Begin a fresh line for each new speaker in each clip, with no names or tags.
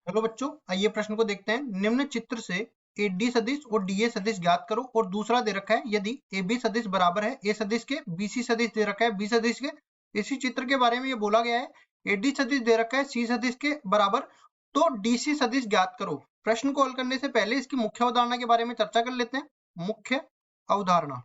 Hello बच्चों, आइए प्रश्न को देखते हैं। निम्न चित्र से AD सदिश और DA सदिश ज्ञात करो। और दूसरा दे रखा है यदि AB सदिश बराबर है A सदिश के, BC सदिश दे रखा है B सदिश के। इसी चित्र के बारे में ये बोला गया है। AD सदिश दे रखा है C सदिश के बराबर, तो DC सदिश ज्ञात करो। प्रश्न को हल करने से पहले इसकी मुख्य अवधारणा के बारे में चर्चा कर लेते हैं। मुख्य अवधारणा,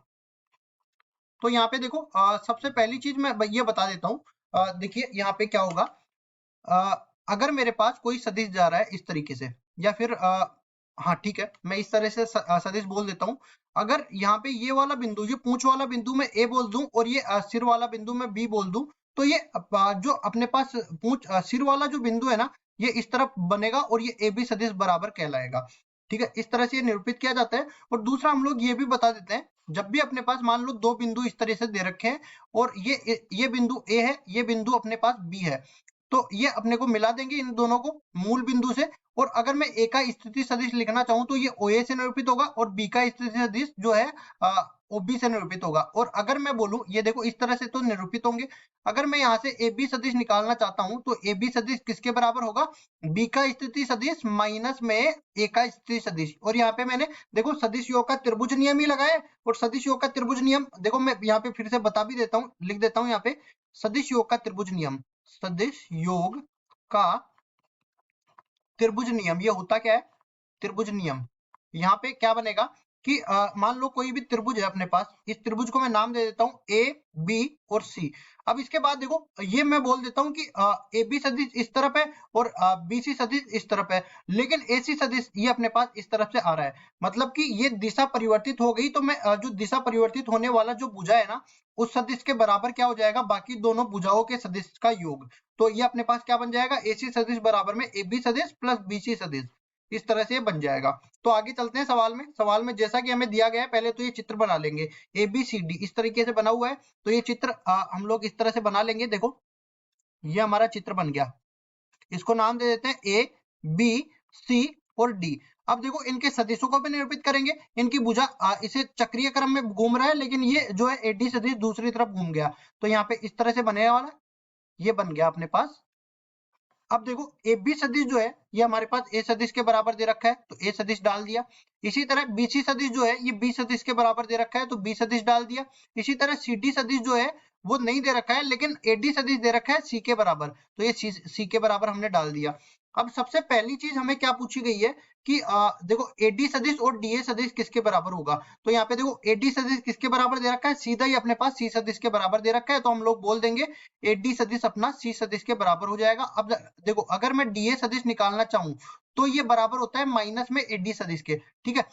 तो यहाँ पे देखो, सबसे पहली चीज मैं ये बता देता हूँ। देखिए यहाँ पे क्या होगा। अगर मेरे पास कोई सदिश जा रहा है इस तरीके से, या फिर हाँ ठीक है, मैं इस तरह से सदिश बोल देता हूँ। अगर यहाँ पे ये वाला बिंदु, ये पूंछ वाला बिंदु मैं A बोल दूं और ये सिर वाला बिंदु मैं B बोल दूं, तो ये जो अपने पास पूंछ सिर वाला जो बिंदु है ना, ये इस तरफ बनेगा और ये AB सदिश बराबर कहलाएगा। ठीक है, इस तरह से ये निरूपित किया जाता है। और दूसरा हम लोग ये भी बता देते हैं, जब भी अपने पास मान लो दो बिंदु इस तरह से दे रखे हैं और ये बिंदु A है, ये बिंदु अपने पास B है, तो ये अपने को मिला देंगे इन दोनों को मूल बिंदु से। और अगर मैं ए का स्थिति सदिश लिखना चाहूं तो ये OA से निरूपित होगा और बी का स्थिति सदिश जो है OB से निरूपित होगा। और अगर मैं बोलूं, ये देखो इस तरह से तो निरूपित होंगे। अगर मैं यहाँ से AB सदिश निकालना चाहता हूं तो AB सदिश किसके बराबर होगा? B का स्थिति सदिश माइनस में A का स्थिति सदिश। और यहाँ पे मैंने देखो सदिश योग का त्रिभुज नियम ही लगाया है। और सदिश योग का त्रिभुज नियम देखो मैं यहाँ पे फिर से बता भी देता हूँ, लिख देता हूँ यहाँ पे सदिश योग का त्रिभुज नियम। सदिश योग का त्रिभुज नियम, ये होता क्या है? त्रिभुज नियम। यहाँ पे क्या बनेगा कि मान लो कोई भी त्रिभुज है अपने पास, इस त्रिभुज को मैं नाम दे देता हूँ A, B और C। अब इसके बाद देखो ये मैं बोल देता हूँ कि AB सदिश इस तरफ है और BC सदिश इस तरफ है, लेकिन AC सदिश ये अपने पास इस तरफ से आ रहा है। मतलब कि ये दिशा परिवर्तित हो गई, तो मैं जो दिशा परिवर्तित होने वाला जो भुजा है ना, उस सदिश के बराबर क्या हो जाएगा? बाकी दोनों भुजाओं के सदिश का योग। तो ये अपने पास क्या बन जाएगा? AC सदिश बराबर में AB सदिश प्लस BC सदिश। इस तरह से बन जाएगा। तो आगे चलते हैं सवाल में। सवाल में जैसा कि हमें दिया गया है, पहले तो ये चित्र बना लेंगे। ABCD इस तरीके से बना हुआ है, तो ये चित्र हम लोग इस तरह से बना लेंगे। देखो ये हमारा चित्र बन गया, इसको नाम दे देते हैं A, B, C और D। अब देखो इनके सदिशों को भी निरूपित करेंगे। इनकी भुजा इसे चक्रीय क्रम में घूम रहा है, लेकिन ये जो है AD सदिश दूसरी तरफ घूम गया, तो यहाँ पे इस तरह से बने वाला, ये बन गया अपने पास। अब देखो AB सदिश जो है ये हमारे पास A सदिश के बराबर दे रखा है, तो A सदिश डाल दिया। इसी तरह BC सदिश जो है ये B सदिश के बराबर दे रखा है, तो B सदिश डाल दिया। इसी तरह CD सदिश जो है वो नहीं दे रखा है, लेकिन AD सदिश दे रखा है C के बराबर, तो ये C के बराबर हमने डाल दिया। अब सबसे पहली चीज हमें क्या पूछी गई है कि देखो AD सदिश और DA सदिश किसके बराबर होगा? तो यहाँ पे देखो AD सदिश किसके बराबर दे रखा है? सीधा ही अपने पास C सदिश के बराबर दे रखा है, तो हम लोग बोल देंगे AD सदिश अपना C सदिश के बराबर हो जाएगा। अब देखो अगर मैं DA सदिश निकालना चाहूं तो ये बराबर होता है माइनस में AD सदिश के। ठीक है,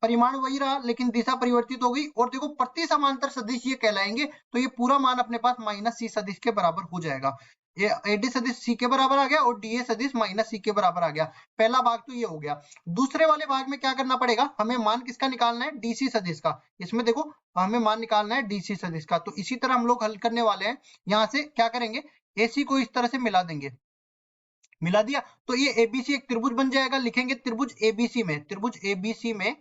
परिमाण वही रहा लेकिन दिशा परिवर्तित हो गई। और देखो प्रति समांतर सदिश ये कहलाएंगे, तो ये पूरा मान अपने पास माइनस C सदिश के बराबर हो जाएगा। ये AD सदिश C के बराबर आ गया और DA सदिश माइनस C के बराबर आ गया। पहला भाग तो ये हो गया। दूसरे वाले भाग में क्या करना पड़ेगा? हमें मान किसका निकालना है? DC सदिश का। इसमें देखो हमें मान निकालना है DC सदिश का, तो इसी तरह हम लोग हल करने वाले हैं। यहाँ से क्या करेंगे? AC को इस तरह से मिला देंगे, मिला दिया तो ये ABC एक त्रिभुज बन जाएगा। लिखेंगे त्रिभुज ABC में, त्रिभुज ABC में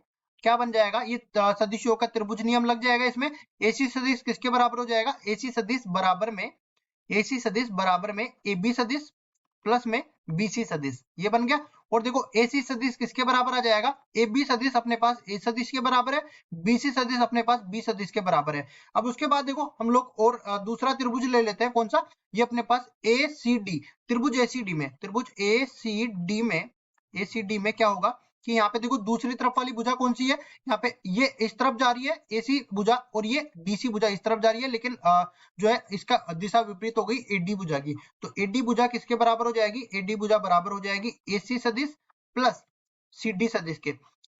क्या बन जाएगा? ये सदिशों का त्रिभुज नियम लग जाएगा इसमें। AC सदिश किसके बराबर हो जाएगा? AC सदिश बराबर में, AC सदिश बराबर में AB सदिश प्लस में BC सदिश, ये बन गया। और देखो AC सदिश किसके बराबर आ जाएगा? AB सदिश अपने पास A सदिश के बराबर है, BC सदिश अपने पास B सदिश के बराबर है। अब उसके बाद देखो हम लोग और दूसरा त्रिभुज ले लेते हैं। कौन सा? ये अपने पास ACD, त्रिभुज ACD में, त्रिभुज ACD में क्या होगा कि यहाँ पे देखो दूसरी तरफ वाली भुजा कौन सी है? यहाँ पे ये इस तरफ जा रही है AC भुजा और ये BC भुजा इस तरफ जा रही है, लेकिन जो है इसका दिशा विपरीत हो गई AD भुजा की। तो AD भुजा किसके बराबर हो जाएगी? AD भुजा बराबर हो जाएगी AC सदिश प्लस CD सदिश के।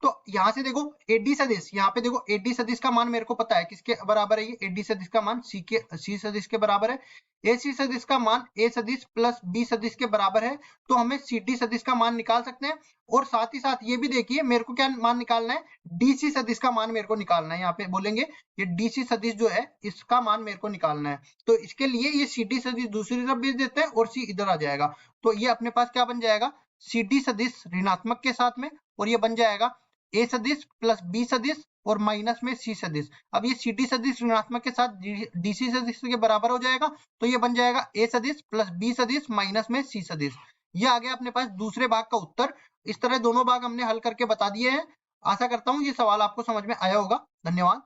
तो यहाँ से देखो AD सदिश, यहाँ पे देखो AD सदिश का मान मेरे को पता है किसके बराबर है? ये AD सदिश का मान C सदिश के बराबर है। AC सदिश का मान A सदिश प्लस B सदिश के बराबर है, तो हमें CD सदिश का मान निकाल सकते हैं। और साथ ही साथ ये भी देखिए मेरे को क्या मान निकालना है? DC सदिश का मान मेरे को निकालना है। यहाँ पे बोलेंगे ये DC सदिश जो है इसका मान मेरे को निकालना है, तो इसके लिए ये CD सदिश दूसरी तरफ भेज देते हैं और C इधर आ जाएगा। तो ये अपने पास क्या बन जाएगा? CD सदिश ऋणात्मक के साथ में, और ये बन जाएगा A सदिश प्लस B सदिश और माइनस में C सदिश। अब ये CD सदिश ऋणात्मक के साथ DC सदिश के बराबर हो जाएगा, तो ये बन जाएगा A सदिश प्लस B सदिश माइनस में C सदिश। ये आ गया अपने पास दूसरे भाग का उत्तर। इस तरह दोनों भाग हमने हल करके बता दिए हैं। आशा करता हूँ ये सवाल आपको समझ में आया होगा। धन्यवाद।